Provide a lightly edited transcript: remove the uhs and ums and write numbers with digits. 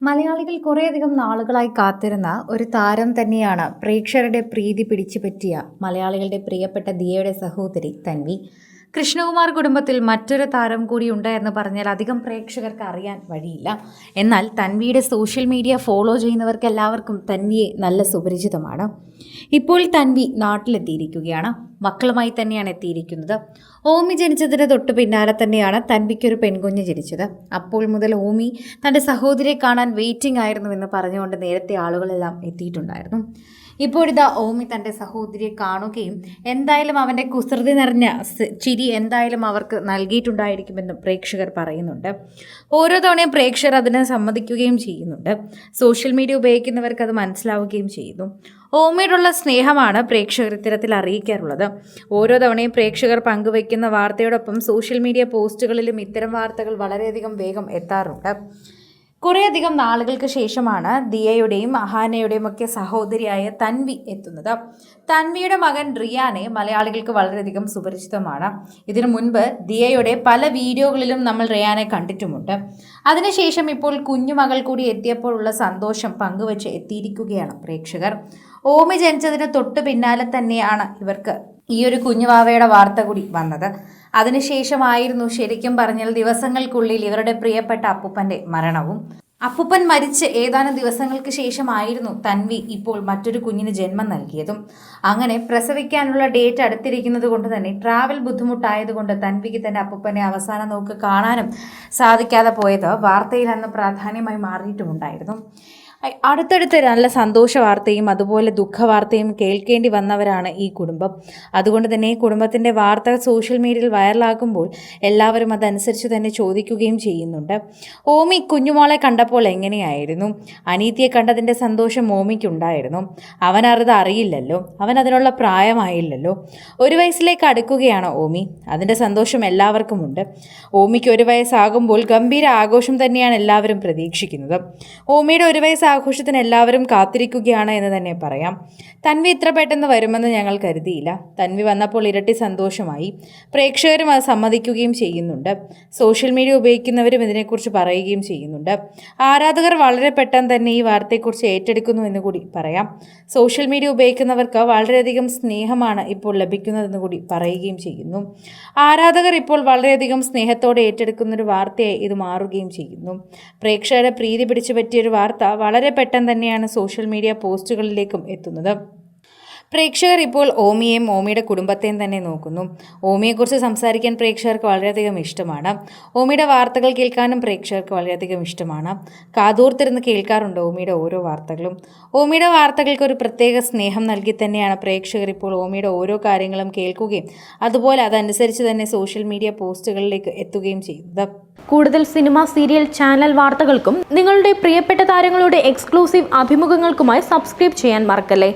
മലയാളികൾ കുറേയധികം നാളുകളായി കാത്തിരുന്ന ഒരു താരം തന്നെയാണ് പ്രേക്ഷകരുടെ പ്രീതി പിടിച്ചുപറ്റിയ മലയാളികളുടെ പ്രിയപ്പെട്ട ദിയയുടെ സഹോദരി തൻവി. കൃഷ്ണകുമാർ കുടുംബത്തിൽ മറ്റൊരു താരം കൂടിയുണ്ട് എന്ന് പറഞ്ഞാൽ അധികം പ്രേക്ഷകർക്ക് അറിയാൻ വഴിയില്ല. എന്നാൽ തൻവിയുടെ സോഷ്യൽ മീഡിയ ഫോളോ ചെയ്യുന്നവർക്ക് എല്ലാവർക്കും തൻവിയെ നല്ല സുപരിചിതമാണ്. ഇപ്പോൾ തൻവി നാട്ടിലെത്തിയിരിക്കുകയാണ്. മക്കളുമായി തന്നെയാണ് എത്തിയിരിക്കുന്നത്. ഓമി ജനിച്ചതിന് തൊട്ട് പിന്നാലെ തന്നെയാണ് തൻവിക്കൊരു പെൺകുഞ്ഞ് ജനിച്ചത്. അപ്പോൾ മുതൽ ഓമി തൻ്റെ സഹോദരിയെ കാണാൻ വെയിറ്റിംഗ് ആയിരുന്നുവെന്ന് പറഞ്ഞുകൊണ്ട് നേരത്തെ ആളുകളെല്ലാം എത്തിയിട്ടുണ്ടായിരുന്നു. ഇപ്പോഴിതാ ഓമി തൻ്റെ സഹോദരിയെ കാണുകയും എന്തായാലും അവൻ്റെ കുസൃതി നിറഞ്ഞ ചിരി എന്തായാലും അവർക്ക് നൽകിയിട്ടുണ്ടായിരിക്കുമെന്നും പ്രേക്ഷകർ പറയുന്നുണ്ട്. ഓരോ തവണയും പ്രേക്ഷകർ അതിനെ സമ്മതിക്കുകയും ചെയ്യുന്നുണ്ട്. സോഷ്യൽ മീഡിയ ഉപയോഗിക്കുന്നവർക്ക് അത് മനസ്സിലാവുകയും ചെയ്യുന്നു. ഓമിയോടുള്ള സ്നേഹമാണ് പ്രേക്ഷകർ ഇത്തരത്തിൽ അറിയിക്കാറുള്ളത്. ഓരോ തവണയും പ്രേക്ഷകർ പങ്കുവയ്ക്കുന്ന വാർത്തയോടൊപ്പം സോഷ്യൽ മീഡിയ പോസ്റ്റുകളിലും ഇത്തരം വാർത്തകൾ വളരെയധികം വേഗം എത്താറുണ്ട്. കുറേയധികം നാളുകൾക്ക് ശേഷമാണ് ദിയയുടെയും അഹാനയുടെയും ഒക്കെ സഹോദരിയായ തൻവി എത്തുന്നത്. തൻവിയുടെ മകൻ റിയാനെ മലയാളികൾക്ക് വളരെയധികം സുപരിചിതമാണ്. ഇതിനു മുൻപ് ദിയയുടെ പല വീഡിയോകളിലും നമ്മൾ റിയാനെ കണ്ടിട്ടുമുണ്ട്. അതിനുശേഷം ഇപ്പോൾ കുഞ്ഞുമകൾ കൂടി എത്തിയപ്പോഴുള്ള സന്തോഷം പങ്കുവച്ച് എത്തിയിരിക്കുകയാണ് പ്രേക്ഷകർ. ഓമി ജനിച്ചതിന് തൊട്ട് പിന്നാലെ തന്നെയാണ് ഇവർക്ക് ഈ ഒരു കുഞ്ഞുവാവയുടെ വാർത്ത കൂടി വന്നത്. അതിനുശേഷമായിരുന്നു ശരിക്കും പറഞ്ഞാൽ ദിവസങ്ങൾക്കുള്ളിൽ ഇവരുടെ പ്രിയപ്പെട്ട അപ്പൂപ്പൻ്റെ മരണവും. അപ്പൂപ്പൻ മരിച്ച് ഏതാനും ദിവസങ്ങൾക്ക് ശേഷമായിരുന്നു തൻവി ഇപ്പോൾ മറ്റൊരു കുഞ്ഞിന് ജന്മം നൽകിയതും. അങ്ങനെ പ്രസവിക്കാനുള്ള ഡേറ്റ് അടുത്തിരിക്കുന്നത് കൊണ്ട് തന്നെ ട്രാവൽ ബുദ്ധിമുട്ടായതുകൊണ്ട് തൻവിക്ക് തൻ്റെ അപ്പൂപ്പനെ അവസാന നോക്ക് കാണാനും സാധിക്കാതെ പോയത് വാർത്തയിൽ അന്ന് പ്രാധാന്യമായി മാറിയിട്ടുമുണ്ടായിരുന്നു. അടുത്തടുത്ത് നല്ല സന്തോഷ വാർത്തയും അതുപോലെ ദുഃഖ വാർത്തയും കേൾക്കേണ്ടി വന്നവരാണ് ഈ കുടുംബം. അതുകൊണ്ട് തന്നെ ഈ കുടുംബത്തിൻ്റെ വാർത്ത സോഷ്യൽ മീഡിയയിൽ വൈറലാകുമ്പോൾ എല്ലാവരും അതനുസരിച്ച് തന്നെ ചോദിക്കുകയും ചെയ്യുന്നുണ്ട്. ഓമി കുഞ്ഞുമോളെ കണ്ടപ്പോൾ എങ്ങനെയായിരുന്നു? അനീതിയെ കണ്ടതിൻ്റെ സന്തോഷം ഓമിക്കുണ്ടായിരുന്നു. അവനത് അറിയില്ലല്ലോ, അവനതിനുള്ള പ്രായമായില്ലല്ലോ. 1 വയസ്സിലേക്ക് അടുക്കുകയാണ് ഓമി. അതിൻ്റെ സന്തോഷം എല്ലാവർക്കുമുണ്ട്. ഓമിക്ക് 1 വയസ്സാകുമ്പോൾ ഗംഭീര ആഘോഷം തന്നെയാണ് എല്ലാവരും പ്രതീക്ഷിക്കുന്നത്. ഓമിയുടെ 1 വയസ്സ് ആഘോഷത്തിന് എല്ലാവരും കാത്തിരിക്കുകയാണ് എന്ന് തന്നെ പറയാം. തൻവി ഇത്ര പെട്ടെന്ന് വരുമെന്ന് ഞങ്ങൾ കരുതിയില്ല. തൻവി വന്നപ്പോൾ ഇരട്ടി സന്തോഷമായി. പ്രേക്ഷകരും അത് സമ്മതിക്കുകയും ചെയ്യുന്നുണ്ട്. സോഷ്യൽ മീഡിയ ഉപയോഗിക്കുന്നവരും ഇതിനെക്കുറിച്ച് പറയുകയും ചെയ്യുന്നുണ്ട്. ആരാധകർ വളരെ പെട്ടെന്ന് തന്നെ ഈ വാർത്തയെക്കുറിച്ച് ഏറ്റെടുക്കുന്നു എന്ന് കൂടി പറയാം. സോഷ്യൽ മീഡിയ ഉപയോഗിക്കുന്നവർക്ക് വളരെയധികം സ്നേഹമാണ് ഇപ്പോൾ ലഭിക്കുന്നതെന്ന് കൂടി പറയുകയും ചെയ്യുന്നു. ആരാധകർ ഇപ്പോൾ വളരെയധികം സ്നേഹത്തോടെ ഏറ്റെടുക്കുന്നൊരു വാർത്തയായി ഇത് മാറുകയും ചെയ്യുന്നു. പ്രേക്ഷകരെ പ്രീതി പിടിച്ചു പറ്റിയൊരു വാർത്ത വളരെ പെട്ടെന്ന് തന്നെയാണ് സോഷ്യൽ മീഡിയ പോസ്റ്റുകളിലേക്കും എത്തുന്നത്. പ്രേക്ഷകർ ഇപ്പോൾ ഓമിയെയും ഓമിയുടെ കുടുംബത്തെയും തന്നെ നോക്കുന്നു. ഓമിയെക്കുറിച്ച് സംസാരിക്കാൻ പ്രേക്ഷകർക്ക് വളരെയധികം ഇഷ്ടമാണ്. ഓമിയുടെ വാർത്തകൾ കേൾക്കാനും പ്രേക്ഷകർക്ക് വളരെയധികം ഇഷ്ടമാണ്. കാതോർത്തിരുന്ന് കേൾക്കാറുണ്ട് ഓമിയുടെ ഓരോ വാർത്തകളും. ഓമിയുടെ വാർത്തകൾക്ക് ഒരു പ്രത്യേക സ്നേഹം നൽകി തന്നെയാണ് പ്രേക്ഷകർ ഇപ്പോൾ ഓമിയുടെ ഓരോ കാര്യങ്ങളും കേൾക്കുകയും അതുപോലെ അതനുസരിച്ച് തന്നെ സോഷ്യൽ മീഡിയ പോസ്റ്റുകളിലേക്ക് എത്തുകയും ചെയ്യുന്നത്. കൂടുതൽ സിനിമ, സീരിയൽ, ചാനൽ വാർത്തകൾക്കും നിങ്ങളുടെ പ്രിയപ്പെട്ട താരങ്ങളുടെ എക്സ്ക്ലൂസീവ് അഭിമുഖങ്ങൾക്കുമായി സബ്സ്ക്രൈബ് ചെയ്യാൻ മറക്കല്ലേ.